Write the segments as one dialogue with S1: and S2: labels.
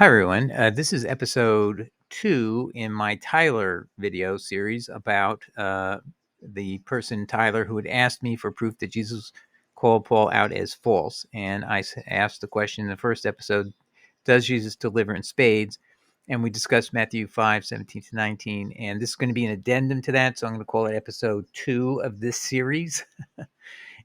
S1: Hi, everyone. This is episode 2 in my Tyler video series about the person, Tyler, who had asked me for proof that Jesus called Paul out as false. And I asked the question in the first episode, does Jesus deliver in spades? And we discussed Matthew 5:17-19. And this is going to be an addendum to that. So I'm going to call it episode 2 of this series.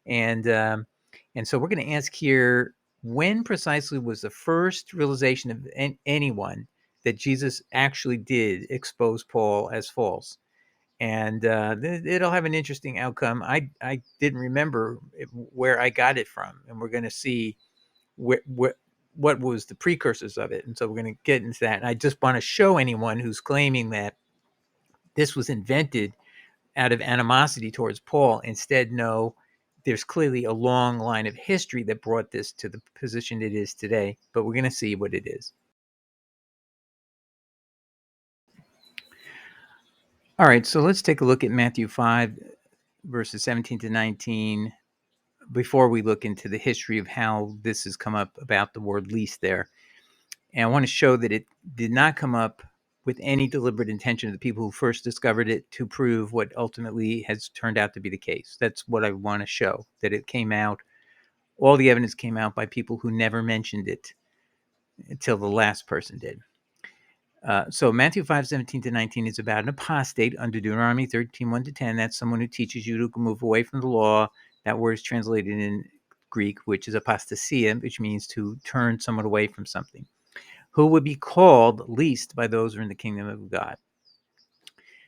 S1: And so we're going to ask here, when precisely was the first realization of anyone that Jesus actually did expose Paul as false? And it'll have an interesting outcome. I didn't remember where I got it from, and we're going to see what was the precursors of it. And so we're going to get into that. And I just want to show anyone who's claiming that this was invented out of animosity towards Paul. Instead, no, there's clearly a long line of history that brought this to the position it is today, but we're going to see what it is. All right, so let's take a look at Matthew 5, verses 17-19, before we look into the history of how this has come up about the word least there. And I want to show that it did not come up with any deliberate intention of the people who first discovered it to prove what ultimately has turned out to be the case. That's what I want to show, that it came out, all the evidence came out by people who never mentioned it until the last person did. So Matthew 5:17-19 is about an apostate under Deuteronomy 13:1-10. That's someone who teaches you to move away from the law. That word is translated in Greek, which is apostasia, which means to turn someone away from something. Who would be called least by those who are in the kingdom of God.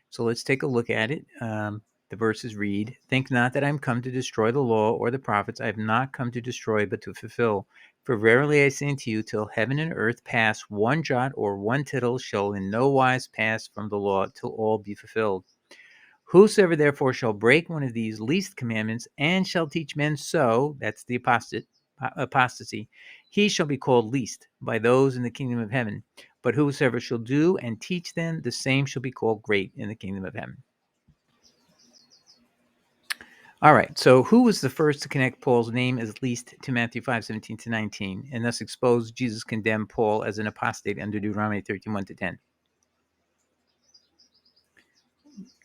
S1: So let's take a look at it. The verses read, "Think not that I am come to destroy the law or the prophets. I have not come to destroy, but to fulfill. For verily I say unto you, till heaven and earth pass, one jot or one tittle shall in no wise pass from the law, till all be fulfilled. Whosoever therefore shall break one of these least commandments and shall teach men so," that's the apostasy, "he shall be called least by those in the kingdom of heaven. But whosoever shall do and teach them, the same shall be called great in the kingdom of heaven." All right, so who was the first to connect Paul's name as least to Matthew 5:17-19, and thus expose Jesus condemned Paul as an apostate under Deuteronomy 13:1-10?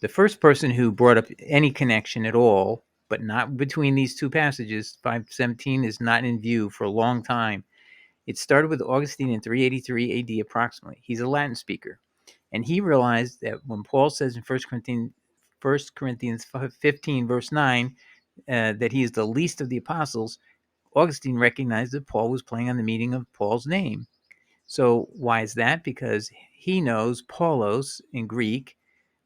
S1: The first person who brought up any connection at all, but not between these two passages, 5:17 is not in view for a long time. It started with Augustine in 383 AD approximately. He's a Latin speaker. And he realized that when Paul says in 1 Corinthians 15, verse 9, that he is the least of the apostles, Augustine recognized that Paul was playing on the meaning of Paul's name. So why is that? Because he knows Paulos in Greek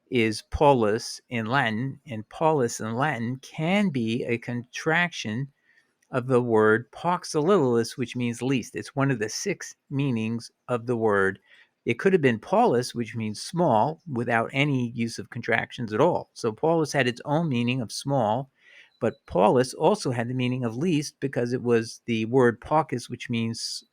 S1: is Paulus in Latin, and Paulus in Latin can be a contraction of the word Paxillilus, which means least. It's one of the 6 meanings of the word. It could have been Paulus, which means small, without any use of contractions at all. So Paulus had its own meaning of small, but Paulus also had the meaning of least because it was the word paucus, which means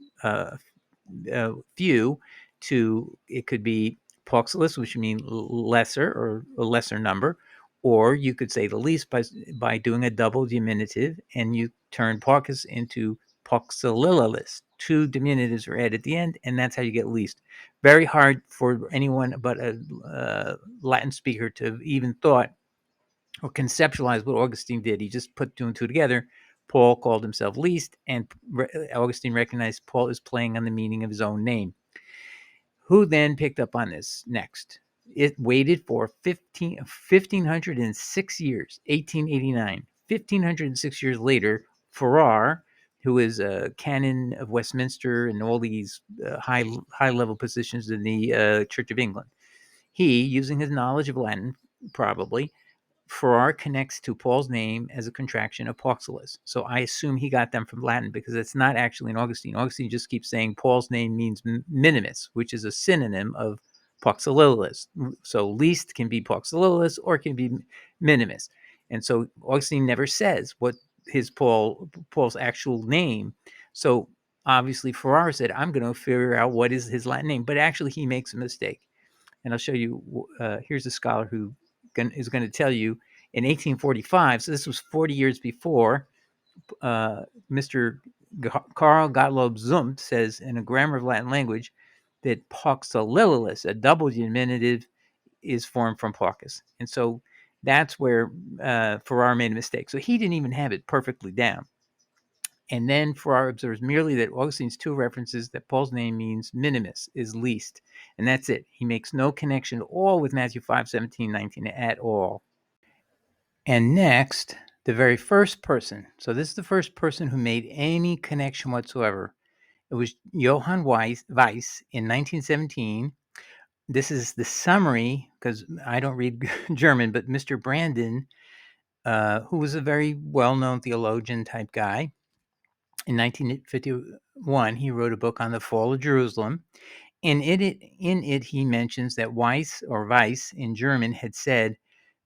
S1: few, to it could be Pauxilus, which means lesser or a lesser number, or you could say the least by doing a double diminutive, and you turn paucus into Pauxililis. 2 diminutives are added at the end, and that's how you get least. Very hard for anyone but a Latin speaker to even thought or conceptualize what Augustine did. He just put 2 and 2 together. Paul called himself least, and Augustine recognized Paul is playing on the meaning of his own name. Who then picked up on this next? It waited for 1,506 years, 1889. 1,506 years later, Farrar, who is a canon of Westminster and all these high-level positions in the Church of England, he, using his knowledge of Latin, probably, Farrar connects to Paul's name as a contraction of Pauxilus. So I assume he got them from Latin because it's not actually in Augustine. Augustine just keeps saying Paul's name means minimus, which is a synonym of Pauxililis. So least can be Pauxililis or it can be minimus. And so Augustine never says what his Paul's actual name. So obviously Farrar said, I'm going to figure out what is his Latin name. But actually he makes a mistake. And I'll show you, here's a scholar who is going to tell you in 1845, so this was 40 years before, Mr. Carl Gottlob Zumpt says in a grammar of Latin language, that pauxillolus, a double diminutive, is formed from paucus. And so that's where Farrar made a mistake. So he didn't even have it perfectly down. And then Farrar observes merely that Augustine's two references that Paul's name means minimus, is least. And that's it. He makes no connection at all with Matthew 5, 17, 19 at all. And next, the very first person. So this is the first person who made any connection whatsoever. It was Johann Weiss in 1917. This is the summary, because I don't read German, but Mr. Brandon, who was a very well-known theologian type guy, in 1951, he wrote a book on the fall of Jerusalem. And in it, he mentions that Weiss in German had said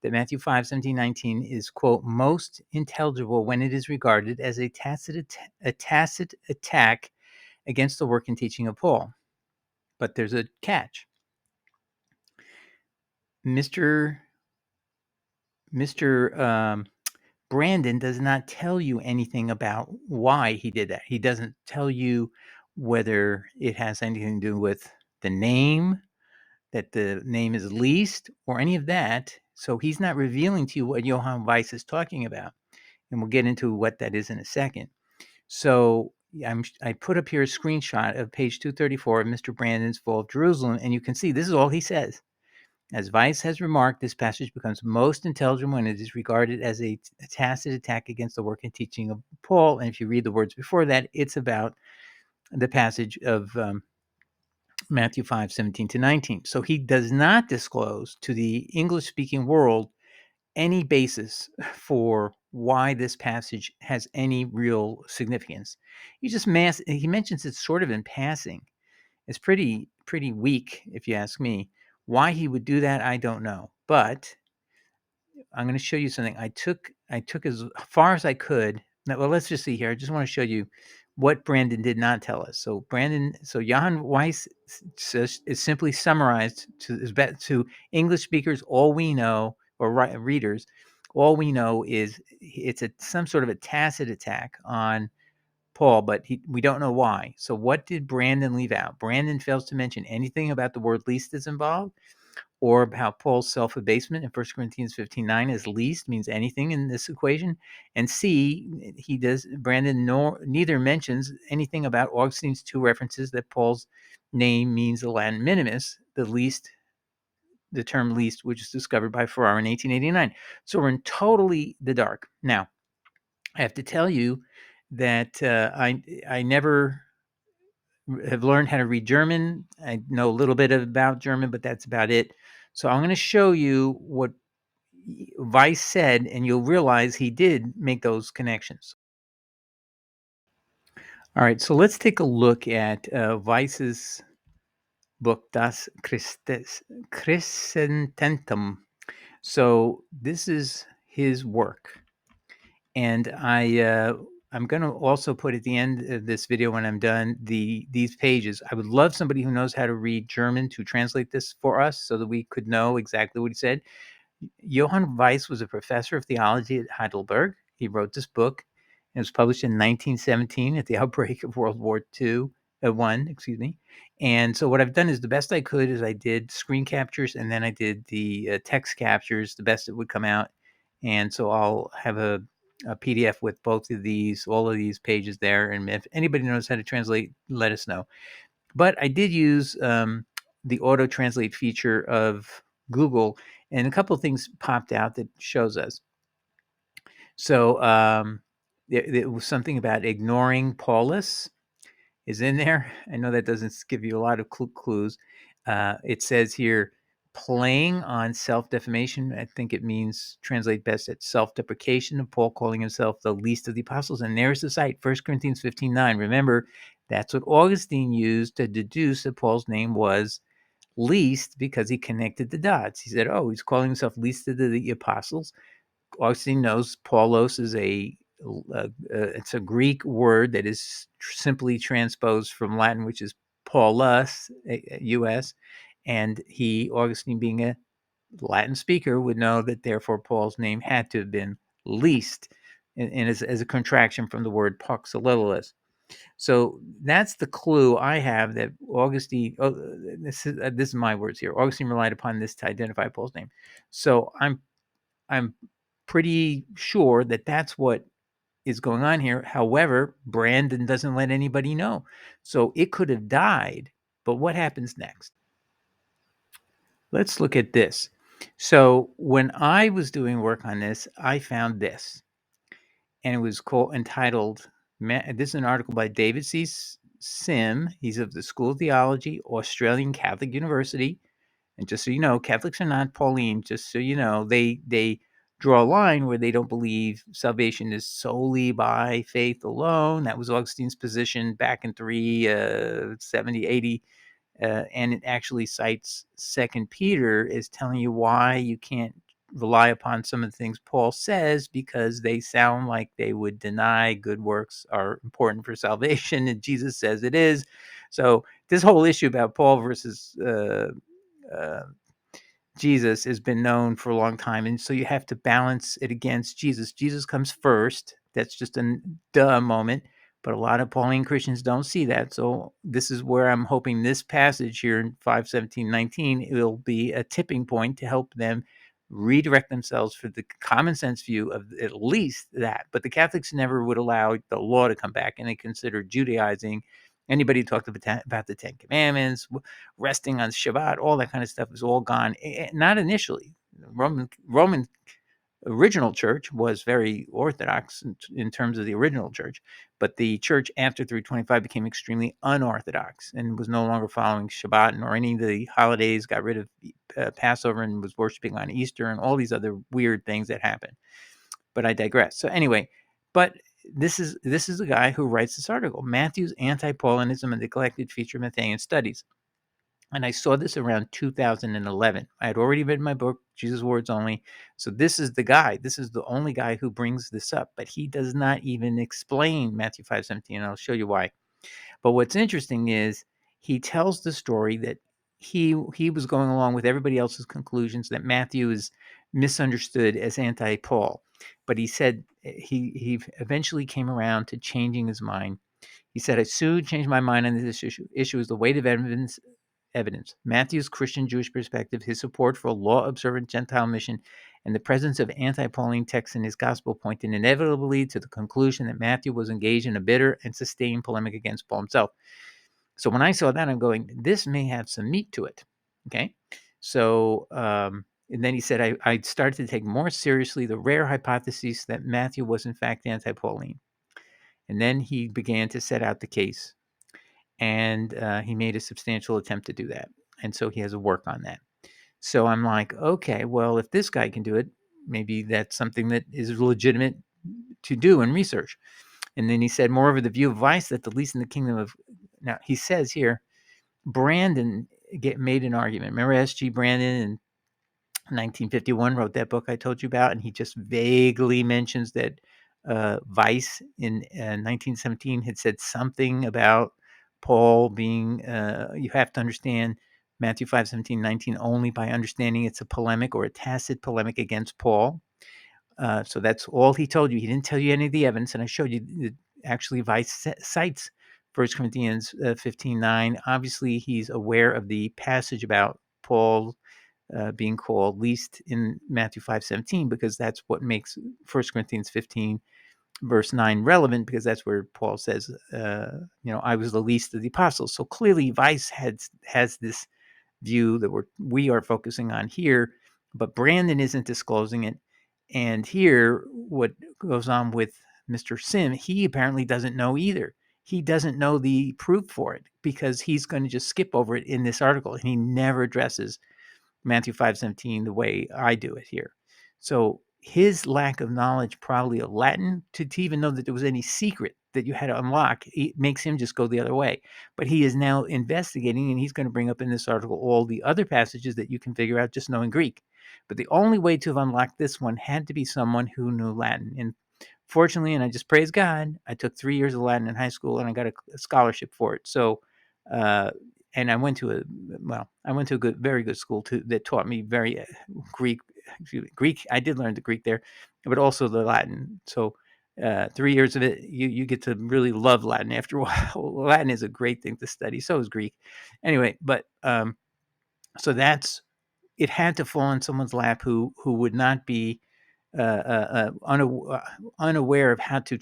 S1: that Matthew 5, 17, 19 is, quote, most intelligible when it is regarded as a tacit attack against the work and teaching of Paul. But there's a catch. Mr. Brandon does not tell you anything about why he did that. He doesn't tell you whether it has anything to do with the name, that the name is least, or any of that. So he's not revealing to you what Johann Weiss is talking about. And we'll get into what that is in a second. So I put up here a screenshot of page 234 of Mr. Brandon's Fall of Jerusalem, and you can see this is all he says. As Weiss has remarked, this passage becomes most intelligible when it is regarded as a tacit attack against the work and teaching of Paul. And if you read the words before that, it's about the passage of Matthew 5, 17 to 19. So he does not disclose to the English-speaking world any basis for why this passage has any real significance. He mentions it sort of in passing. It's pretty weak, if you ask me. Why he would do that, I don't know. But I'm going to show you something. I took as far as I could. Now, well, let's just see here. I just want to show you what Brandon did not tell us. So Johann Weiss is simply summarized to English speakers. All we know, or readers, all we know is it's some sort of a tacit attack on Paul, but we don't know why. So what did Brandon leave out? Brandon fails to mention anything about the word least is involved, or about Paul's self-abasement in 1 Corinthians 15:9 as least means anything in this equation. And C, Brandon neither mentions anything about Augustine's two references that Paul's name means the Latin minimus, the term least, which is discovered by Farrar in 1889. So we're in totally the dark. Now, I have to tell you that I never have learned how to read German. I know a little bit about German, but that's about it. So I'm going to show you what Weiss said, and you'll realize he did make those connections. All right, so let's take a look at Weiss's book, Das Christentum. So this is his work. And I'm going to also put at the end of this video, when I'm done, these pages. I would love somebody who knows how to read German to translate this for us so that we could know exactly what he said. Johann Weiss was a professor of theology at Heidelberg. He wrote this book. It was published in 1917 at the outbreak of World War I, excuse me. And so what I've done is the best I could is I did screen captures, and then I did the text captures, the best that would come out. And so I'll have a PDF with both of these, all of these pages there. And if anybody knows how to translate, let us know. But I did use the auto translate feature of Google, and a couple of things popped out that shows us. So there was something about ignoring Paulus is in there. I know that doesn't give you a lot of clues. It says here, playing on self-defamation. I think it means, translate best, at self-deprecation of Paul calling himself the least of the apostles. And there's the site, 1 Corinthians 15:9. Remember, that's what Augustine used to deduce that Paul's name was least, because he connected the dots. He said, oh, he's calling himself least of the apostles. Augustine knows Paulos is it's a Greek word that is simply transposed from Latin, which is Paulus, US, and Augustine being a Latin speaker, would know that therefore Paul's name had to have been least, and as a contraction from the word pauxillolus. So that's the clue I have that Augustine. Oh, this is my words here. Augustine relied upon this to identify Paul's name. So I'm pretty sure that that's what is going on here. However, Brandon doesn't let anybody know. So it could have died, but what happens next? Let's look at this. So when I was doing work on this, I found this, and it was entitled. This is an article by David C. Sim. He's of the School of Theology, Australian Catholic University. And just so you know, Catholics are not Pauline. Just so you know, they draw a line where they don't believe salvation is solely by faith alone. That was Augustine's position back in 370, 80. And it actually cites Second Peter as telling you why you can't rely upon some of the things Paul says, because they sound like they would deny good works are important for salvation, and Jesus says it is. So this whole issue about Paul versus uh, Jesus has been known for a long time, and so you have to balance it against Jesus. Jesus comes first. That's just a duh moment, but a lot of Pauline Christians don't see that. So this is where I'm hoping this passage here in 5:17-19 will be a tipping point to help them redirect themselves for the common sense view of at least that. But the Catholics never would allow the law to come back, and they considered Judaizing. Anybody who talked about the Ten Commandments, resting on Shabbat, all that kind of stuff is all gone. Not initially. Roman original church was very orthodox in terms of the original church, but the church after 325 became extremely unorthodox and was no longer following Shabbat nor any of the holidays, got rid of Passover and was worshiping on Easter and all these other weird things that happened. But I digress. So anyway, but this is the guy who writes this article, Matthew's Anti-Paulinism, a neglected feature of Matthean studies. And I saw this around 2011. I had already read my book, Jesus Words Only. So this is the guy. This is the only guy who brings this up, but he does not even explain Matthew 5:17. And I'll show you why. But what's interesting is he tells the story that he was going along with everybody else's conclusions that Matthew is misunderstood as anti-Paul. But he said he eventually came around to changing his mind. He said, I soon changed my mind on this issue. Issue is the weight of evidence. Matthew's Christian Jewish perspective, his support for a law observant Gentile mission, and the presence of anti Pauline texts in his gospel pointed inevitably to the conclusion that Matthew was engaged in a bitter and sustained polemic against Paul himself. So when I saw that, I'm going, this may have some meat to it. Okay. So, and then he said, I started to take more seriously the rare hypothesis that Matthew was in fact anti Pauline. And then he began to set out the case, and he made a substantial attempt to do that. And so he has a work on that. So I'm like, okay, well, if this guy can do it, maybe that's something that is legitimate to do and research. And then he said, moreover, the view of Weiss that the least in the kingdom of, now he says here, Brandon made an argument. Remember S.G. Brandon in 1951 wrote that book I told you about, and he just vaguely mentions that Weiss in 1917 had said something about Paul being, you have to understand Matthew 5:17-19 only by understanding it's a polemic or a tacit polemic against Paul. So that's all he told you. He didn't tell you any of the evidence, and I showed you that actually Weiss cites 1 Corinthians 15:9. Obviously, he's aware of the passage about Paul being called least in Matthew 5:17, because that's what makes 1 Corinthians 15 verse 9 relevant, because that's where Paul says, I was the least of the apostles. So clearly Weiss has this view that we are focusing on here, but Brandon isn't disclosing it. And here, what goes on with Mr. Sim, he apparently doesn't know either. He doesn't know the proof for it, because he's going to just skip over it in this article, and he never addresses Matthew 5:17 the way I do it here. So his lack of knowledge probably of Latin to even know that there was any secret that you had to unlock, it makes him just go the other way. But he is now investigating, and he's going to bring up in this article all the other passages that you can figure out just knowing Greek. But the only way to have unlocked this one had to be someone who knew Latin. And fortunately, and I just praise God, I took 3 years of Latin in high school, and I got a scholarship for it. So uh, and I went to a very good school too, that taught me Greek. I did learn the Greek there, but also the Latin. So 3 years of it, you get to really love Latin after a while. Latin is a great thing to study. So is Greek. Anyway, but so that's it had to fall in someone's lap who would not be unaware of how to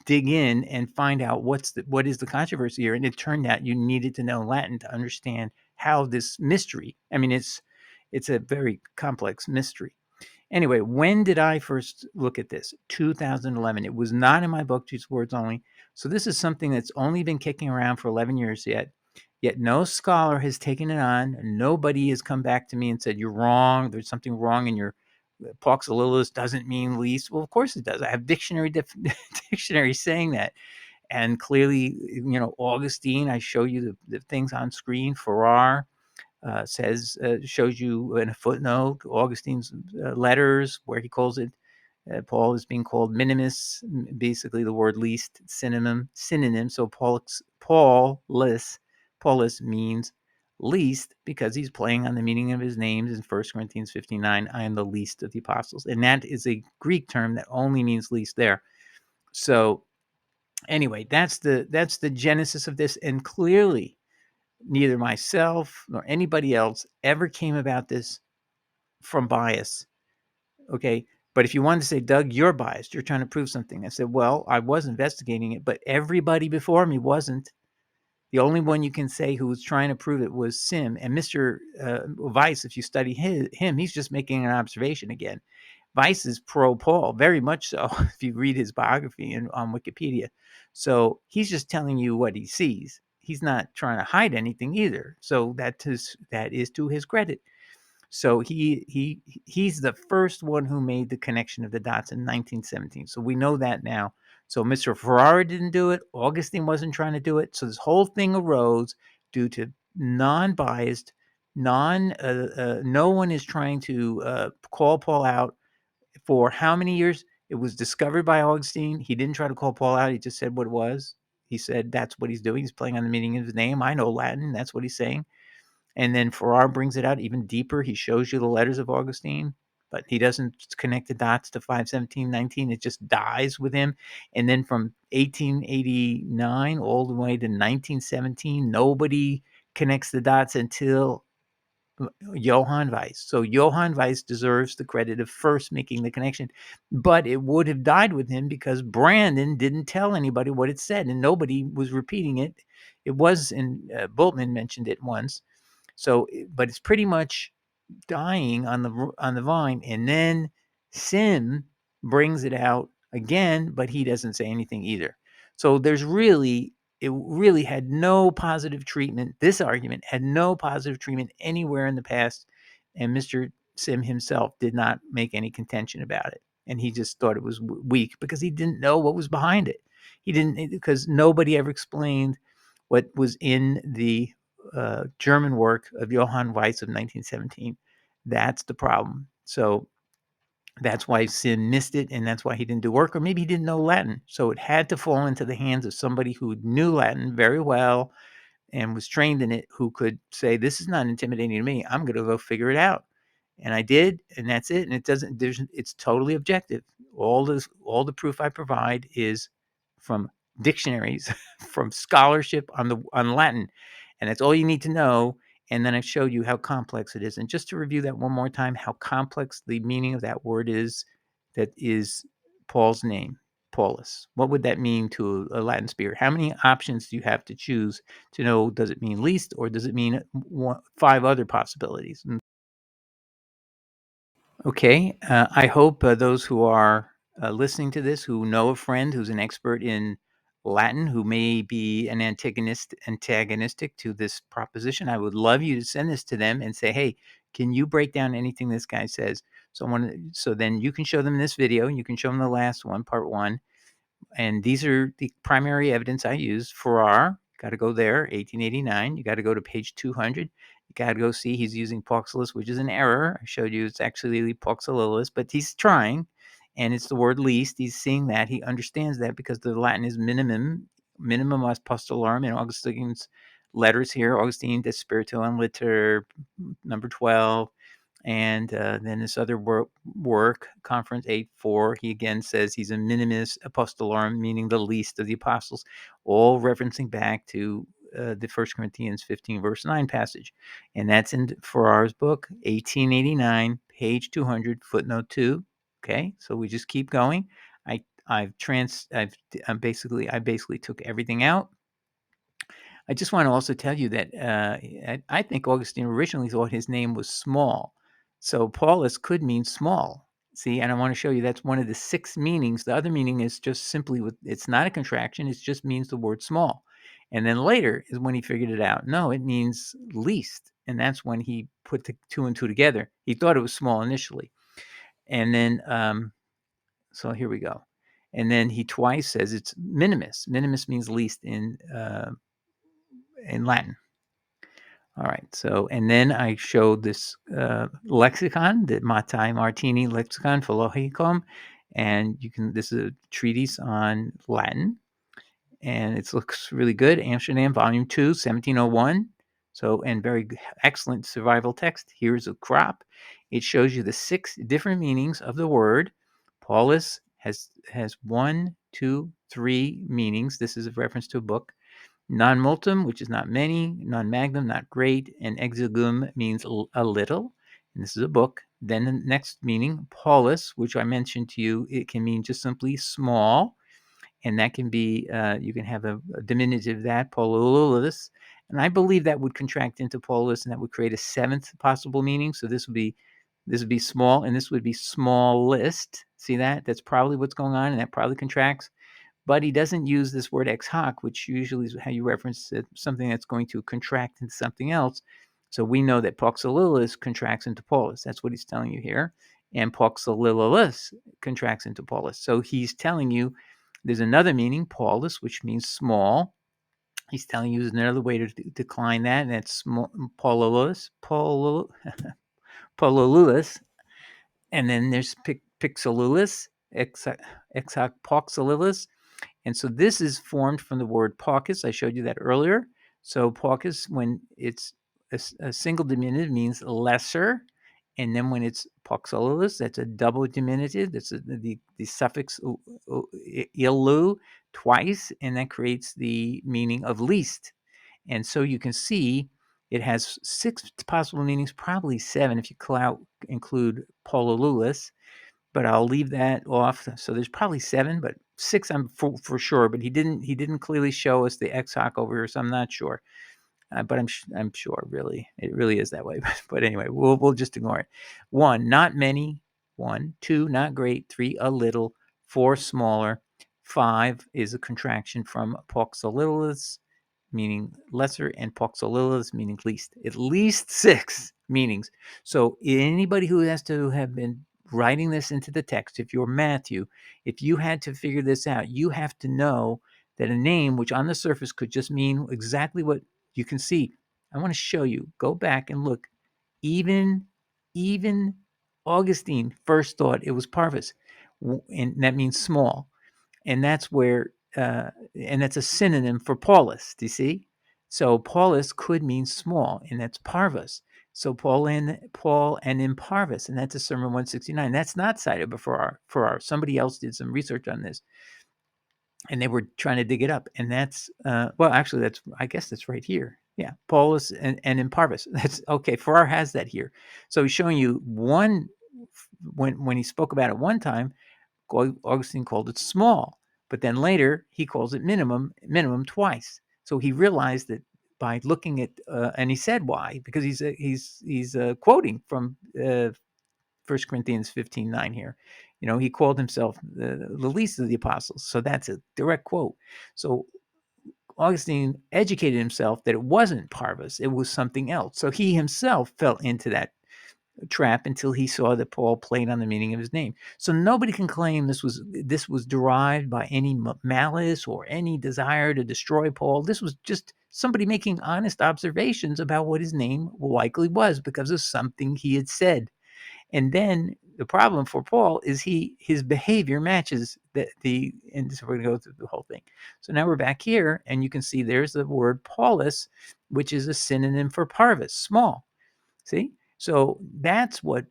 S1: dig in and find out what is the controversy here. And it turned out you needed to know Latin to understand how this mystery. I mean, it's a very complex mystery. Anyway, when did I first look at this? 2011. It was not in my book, Just Words Only. So this is something that's only been kicking around for 11 years yet. Yet no scholar has taken it on. Nobody has come back to me and said, you're wrong. There's something wrong in your Poxolilis doesn't mean least. Well, of course it does. I have dictionary saying that. And clearly, Augustine, I show you the things on screen. Farrar shows you in a footnote Augustine's letters where he calls it, Paul is being called minimus, basically the word least synonym. So Paulus means least because he's playing on the meaning of his names in 1 Corinthians 15:9. I am the least of the apostles. And that is a Greek term that only means least there. So anyway, that's the genesis of this. And clearly, neither myself nor anybody else ever came about this from bias. Okay. But if you wanted to say, Doug, you're biased, you're trying to prove something. I said, well, I was investigating it, but everybody before me wasn't. The only one you can say who was trying to prove it was Sim. And Mr. Weiss, if you study him, he's just making an observation again. Weiss is pro Paul, very much so, if you read his biography on Wikipedia. So he's just telling you what he sees. He's not trying to hide anything either. So that is to his credit. So he's the first one who made the connection of the dots in 1917. So we know that now. So Mr. Ferrara didn't do it. Augustine wasn't trying to do it. So this whole thing arose due to non-biased, no one is trying to call Paul out for how many years? It was discovered by Augustine. He didn't try to call Paul out. He just said what it was. He said that's what he's doing. He's playing on the meaning of his name. I know Latin. That's what he's saying. And then Farrar brings it out even deeper. He shows you the letters of Augustine, but he doesn't connect the dots to 517:19. It just dies with him. And then from 1889 all the way to 1917, nobody connects the dots until Johann Weiss. So Johann Weiss deserves the credit of first making the connection, but it would have died with him because Brandon didn't tell anybody what it said, and nobody was repeating it. It was, and Bultmann mentioned it once. So, but it's pretty much dying on the vine, and then Sim brings it out again, but he doesn't say anything either. So it really had no positive treatment. This argument had no positive treatment anywhere in the past, and Mr. Sim himself did not make any contention about it, and he just thought it was weak because he didn't know what was behind it. He didn't, because nobody ever explained what was in the German work of Johann Weiss of 1917. That's the problem. So that's why Sin missed it, and that's why he didn't do work, or maybe he didn't know Latin. So it had to fall into the hands of somebody who knew Latin very well and was trained in it, who could say, this is not intimidating to me. I'm going to go figure it out. And I did, and that's it. And it's totally objective. All the proof I provide is from dictionaries, from scholarship on Latin. And that's all you need to know. And then I showed you how complex it is. And just to review that one more time, how complex the meaning of that word is, that is Paul's name, Paulus. What would that mean to a Latin speaker? How many options do you have to choose to know, does it mean least, or does it mean 5 other possibilities? Okay, I hope those who are listening to this, who know a friend who's an expert in Latin, who may be an antagonistic to this proposition, I would love you to send this to them and say, hey, can you break down anything this guy says? So then you can show them this video, and you can show them the last one, part 1. And these are the primary evidence I use. Farrar, got to go there, 1889. You got to go to page 200. You got to go see he's using Poxolus, which is an error. I showed you it's actually Poxolilis, but he's trying, and it's the word least. He's seeing that. He understands that because the Latin is minimum apostolorum in Augustine's letters here. Augustine de Spiritu and Liter, number 12. And then this other work, Conference 8:4, he again says he's a minimus apostolorum, meaning the least of the apostles, all referencing back to the 1 Corinthians 15, verse 9 passage. And that's in Farrar's book, 1889, page 200, footnote 2. Okay, so we just keep going. I basically took everything out. I just want to also tell you that I think Augustine originally thought his name was small. So Paulus could mean small. See, and I want to show you that's one of the 6 meanings. The other meaning is just simply it's not a contraction, it just means the word small. And then later is when he figured it out. No, it means least. And that's when he put the 2 and 2 together. He thought it was small initially. And then, so here we go. And then he twice says it's minimus. Minimus means least in Latin. All right. So, and then I showed this lexicon, the Mattei Martini Lexicon Philologicum, and this is a treatise on Latin, and it looks really good. Amsterdam, Volume 2, 1701. So, and very excellent survival text. Here's a crop. It shows you the 6 different meanings of the word. Paulus has 1, 2, 3 meanings. This is a reference to a book. Non multum, which is not many, non magnum, not great, and exiguum means a little. And this is a book. Then the next meaning, Paulus, which I mentioned to you, it can mean just simply small. And that can be, you can have a diminutive of that, Paulus. And I believe that would contract into Paulus, and that would create a 7th possible meaning. So this would be small, and this would be smallest. See that? That's probably what's going on, and that probably contracts. But he doesn't use this word ex hoc, which usually is how you reference it, something that's going to contract into something else. So we know that Poxolilus contracts into Paulus. That's what he's telling you here. And Poxolilus contracts into Paulus. So he's telling you there's another meaning, Paulus, which means small. He's telling you there's another way to decline that, and that's small, Paulolus, Paulolus. And then there's Pixolulus, Exhoc Poxolilus. And so this is formed from the word paucus. I showed you that earlier. So paucus, when it's a single diminutive, means lesser. And then when it's poxolus, that's a double diminutive. That's the suffix ilu twice, and that creates the meaning of least. And so you can see it has 6 possible meanings, probably 7 if you include pololulus, but I'll leave that off. So there's probably 7, but 6 I'm for sure. But he didn't clearly show us the ex hoc over here, so I'm not sure. But I'm sure it really is that way. But anyway, we'll just ignore it. 1, not many. 1, 2, not great. 3, a little. 4, smaller. 5 is a contraction from poxolilus, meaning lesser, and poxolilus, meaning least. At least 6 meanings. So anybody who has to have been writing this into the text, if you're Matthew, if you had to figure this out, you have to know that a name, which on the surface could just mean exactly what you can see. I want to show you. Go back and look. Even Augustine first thought it was parvus, and that means small. And that's where, and that's a synonym for Paulus. Do you see? So Paulus could mean small, and that's parvus. So Paul and in parvus, and that's a Sermon 169. That's not cited before our. Somebody else did some research on this, and they were trying to dig it up. And that's actually, I guess that's right here. Yeah, Paulus and in parvus. That's okay. Farrar has that here. So he's showing you one when he spoke about it one time. Augustine called it small, but then later he calls it minimum twice. So he realized that by looking at, and he said why, because he's quoting from 1 Corinthians 15:9 here. He called himself the least of the apostles. So that's a direct quote. So Augustine educated himself that it wasn't parvus, it was something else. So he himself fell into that trap until he saw that Paul played on the meaning of his name. So nobody can claim this was derived by any malice or any desire to destroy Paul. This was just somebody making honest observations about what his name likely was because of something he had said. And then the problem for Paul is his behavior matches and so we're going to go through the whole thing. So now we're back here, and you can see there's the word Paulus, which is a synonym for parvus, small. See? So that's what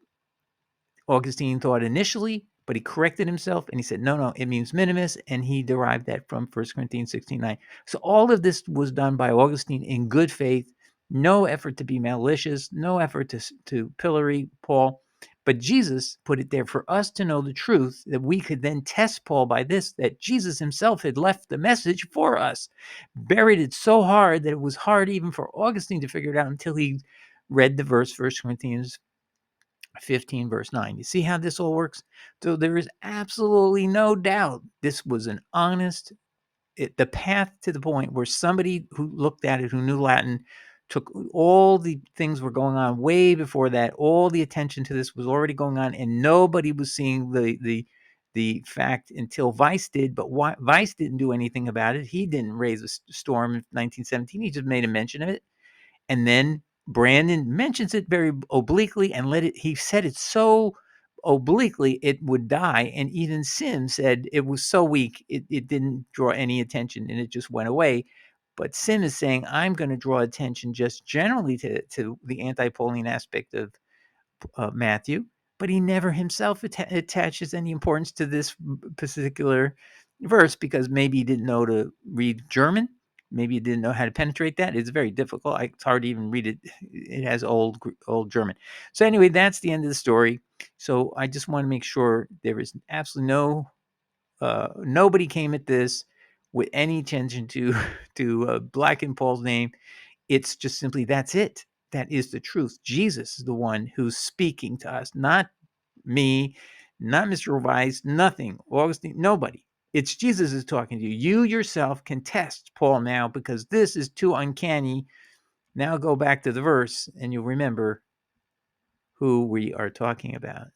S1: Augustine thought initially, but he corrected himself and he said, no, it means minimus. And he derived that from 1 Corinthians 16:9. So all of this was done by Augustine in good faith, no effort to be malicious, no effort to pillory Paul. But Jesus put it there for us to know the truth, that we could then test Paul by this, that Jesus himself had left the message for us, buried it so hard that it was hard even for Augustine to figure it out until he read the verse, 1 Corinthians 15 verse 9. You see how this all works? So there is absolutely no doubt this was an honest, the path to the point where somebody who looked at it, who knew Latin, took all the things were going on way before that. All the attention to this was already going on, and nobody was seeing the fact until Weiss did. But Weiss didn't do anything about it. He didn't raise a storm in 1917. He just made a mention of it. And then Brandon mentions it very obliquely and he said it so obliquely it would die. And even Sim said it was so weak, it didn't draw any attention and it just went away. But Sim is saying, I'm going to draw attention just generally to the anti-Pauline aspect of Matthew, but he never himself attaches any importance to this particular verse because maybe he didn't know to read German. Maybe he didn't know how to penetrate that. It's very difficult. It's hard to even read it. It has old German. So anyway, that's the end of the story. So I just want to make sure there is absolutely nobody came at this with any intention to blacken Paul's name. It's just simply that's it. That is the truth. Jesus is the one who's speaking to us, not me, not Mr. Weiss, nothing. Augustine, nobody. It's Jesus is talking to you. You yourself can test Paul now because this is too uncanny. Now go back to the verse and you'll remember who we are talking about.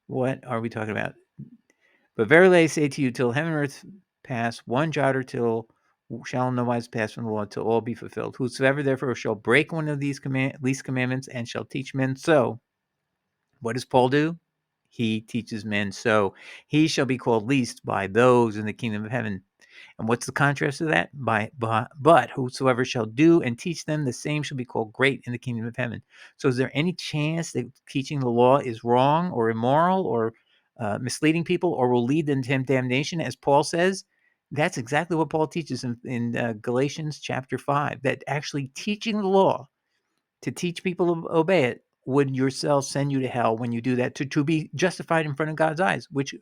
S1: What are we talking about? But verily I say to you, till heaven and earth pass, one jot or tittle shall in no wise pass from the law till all be fulfilled. Whosoever therefore shall break one of these least commandments and shall teach men so, what does Paul do? He teaches men so. He shall be called least by those in the kingdom of heaven. And what's the contrast to that? But whosoever shall do and teach them, the same shall be called great in the kingdom of heaven. So is there any chance that teaching the law is wrong or immoral or misleading people or will lead them to damnation, as Paul says? That's exactly what Paul teaches in Galatians chapter 5, that actually teaching the law to teach people to obey it would yourself send you to hell when you do that, to be justified in front of God's eyes, which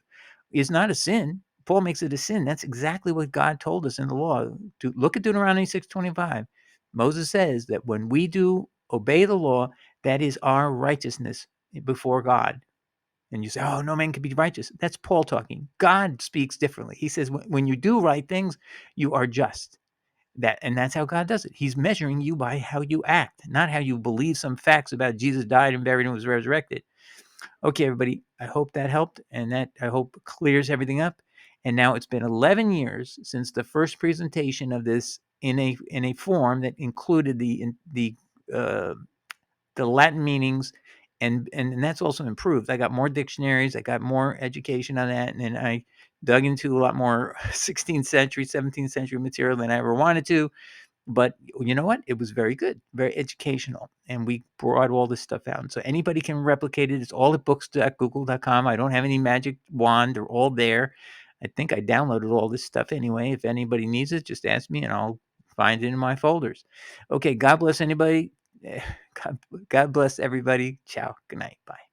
S1: is not a sin. Paul makes it a sin. That's exactly what God told us in the law. To look at Deuteronomy 6:25. Moses says that when we do obey the law, that is our righteousness before God. And you say, oh, no man can be righteous. That's Paul talking. God speaks differently. He says, when you do right things, you are just. And that's how God does it. He's measuring you by how you act, not how you believe some facts about Jesus died and buried and was resurrected. Okay, everybody, I hope that helped, and that I hope clears everything up. And now it's been 11 years since the first presentation of this in a form that included uh, the Latin meanings, and that's also improved. I got more dictionaries, I got more education on that, and then I dug into a lot more 16th century, 17th century material than I ever wanted to. But you know what? It was very good, very educational. And we brought all this stuff out. And so anybody can replicate it. It's all at books.google.com. I don't have any magic wand. They're all there. I think I downloaded all this stuff anyway. If anybody needs it, just ask me and I'll find it in my folders. Okay. God bless anybody. God bless everybody. Ciao. Good night. Bye.